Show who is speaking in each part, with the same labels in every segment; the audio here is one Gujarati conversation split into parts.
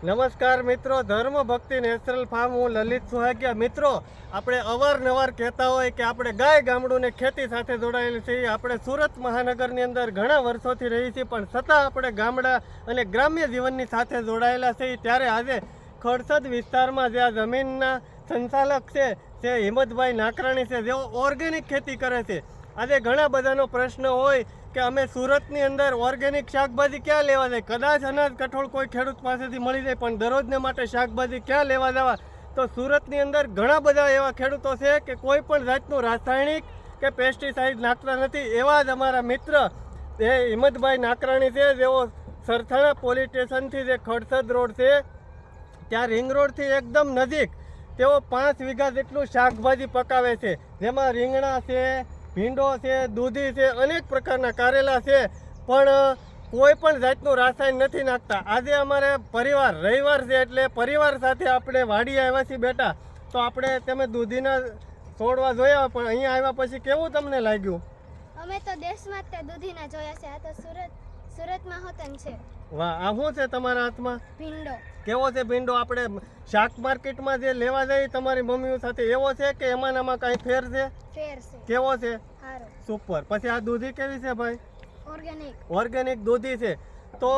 Speaker 1: નમસ્કાર મિત્રો, ધર્મ ભક્તિ નેચરલ ફાર્મ, હું લલિત સુહાગિયા. મિત્રો, આપણે અવારનવાર કહેતા હોય કે આપણે ગાય ગામડું ને ખેતી સાથે જોડાયેલી છીએ. આપણે સુરત મહાનગરની અંદર ઘણા વર્ષોથી રહી છીએ, પણ છતાં આપણે ગામડા અને ગ્રામ્ય જીવનની સાથે જોડાયેલા છીએ. ત્યારે આજે ખડસદ વિસ્તારમાં જે આ જમીનના સંચાલક છે તે હિંમતભાઈ નાકરાણી છે, જેઓ ઓર્ગેનિક ખેતી કરે છે. આજે ઘણા બધાનો પ્રશ્ન હોય કે અમે સુરતની અંદર ઓર્ગેનિક શાકભાજી ક્યાં લેવા જાય. કદાચ અનાજ કઠોળ કોઈ ખેડૂત પાસેથી મળી જાય, પણ દરરોજને માટે શાકભાજી ક્યાં લેવા જવા? તો સુરતની અંદર ઘણા બધા એવા ખેડૂતો છે કે કોઈ પણ જાતનું રાસાયણિક કે પેસ્ટિસાઇડ નાખતા નથી. એવા જ અમારા મિત્ર એ હિંમતભાઈ નાકરાણી છે, જેઓ સરથાણા પોલીસ સ્ટેશનથી જે ખડસદ રોડ છે ત્યાં રિંગ રોડથી એકદમ નજીક તેઓ 5 વીઘા જેટલું શાકભાજી પકાવે છે, જેમાં રીંગણા છે, ભીંડો છે, દૂધી છે, અનેક પ્રકારના કારેલા છે, પણ કોઈ પણ જાતનું રાસાયણ નથી નાખતા. આજે અમારે પરિવાર રવિવાર છે એટલે પરિવાર સાથે આપણે વાડીએ આવ્યા છીએ બેટા. તો આપણે તમે દૂધીના છોડવા જોયા, પણ અહીંયા આવ્યા પછી કેવું તમને લાગ્યું?
Speaker 2: અમે તો દેશમાં જ તે દૂધીના જોયા છે. આ તો સુરતમાં હોતન છે.
Speaker 1: વાહ, આ શું છે તમારા હાથમાં?
Speaker 2: ભીંડો.
Speaker 1: કેવો છે ભીંડો? આપણે શાક માર્કેટમાં જે લેવા જઈએ તમારી મમ્મીઓ સાથે એવો છે કે એમાં કાંઈ ફેર છે?
Speaker 2: ફેર છે.
Speaker 1: કેવો છે?
Speaker 2: સારો.
Speaker 1: સુપર. પછી આ દૂધી કેવી છે ભાઈ? ઓર્ગેનિક દૂધી છે. તો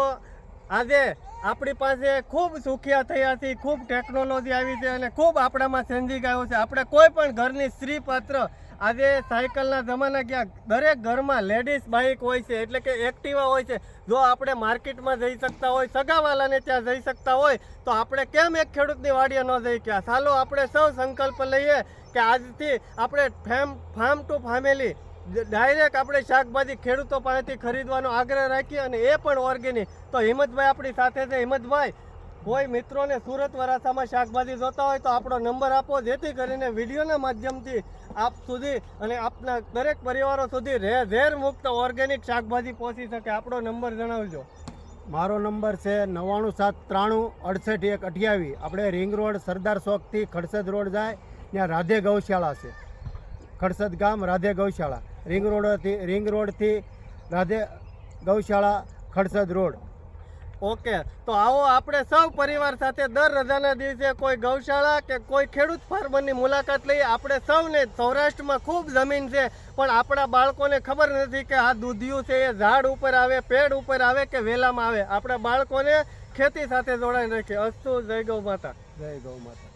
Speaker 1: આજે આપણી પાસે ખૂબ સુખિયા થયા છે, ખૂબ ટેકનોલોજી આવી છે અને ખૂબ આપણામાં ચેન્જિંગ આવ્યો છે. આપણે કોઈ પણ ઘરની સ્ત્રી પાત્ર, આજે સાયકલના જમાના ગયા, દરેક ઘરમાં લેડીઝ બાઇક હોય છે, એટલે કે એક્ટિવા હોય છે. જો આપણે માર્કેટમાં જઈ શકતા હોય, સગાવાલાને ત્યાં જઈ શકતા હોય, તો આપણે કેમ એક ખેડૂતની વાડીએ ન જઈ ગયા? ચાલો આપણે સૌ સંકલ્પ લઈએ કે આજથી આપણે ફાર્મ ટુ ફેમિલી ડાયરેક્ટ આપણે શાકભાજી ખેડૂતો પાસેથી ખરીદવાનો આગ્રહ રાખીએ, અને એ પણ ઓર્ગેનિક. તો હિંમતભાઈ આપણી સાથે છે. હિંમતભાઈ, કોઈ મિત્રોને સુરત વરાછામાં શાકભાજી જોતા હોય તો આપણો નંબર આપો, જેથી કરીને વિડીયોના માધ્યમથી આપ સુધી અને આપના દરેક પરિવારો સુધી ઝેર મુક્ત ઓર્ગેનિક શાકભાજી પહોંચી શકે. આપણો નંબર જણાવજો.
Speaker 3: મારો નંબર છે 97 393 68 128. આપણે રિંગ રોડ સરદાર ચોકથી ખડસદ રોડ જાય ત્યાં રાધે ગૌશાળા છે. ખડસદ ગામ રાધે ગૌશાળા, રિંગ રોડથી રાધે ગૌશાળા, ખડસદ રોડ.
Speaker 1: ઓકે, તો આવો આપણે સૌ પરિવાર સાથે દર રજાના દિવસે કોઈ ગૌશાળા કે કોઈ ખેડૂત ફાર્મરની મુલાકાત લઈએ. આપણે સૌને સૌરાષ્ટ્રમાં ખૂબ જમીન છે, પણ આપણા બાળકોને ખબર નથી કે આ દૂધિયું છે એ ઝાડ ઉપર આવે, પેડ ઉપર આવે કે વેલામાં આવે. આપણા બાળકોને ખેતી સાથે જોડાઈને રાખીએ. અસ્તુ. જય ગૌ માતા.
Speaker 3: જય ગૌ માતા.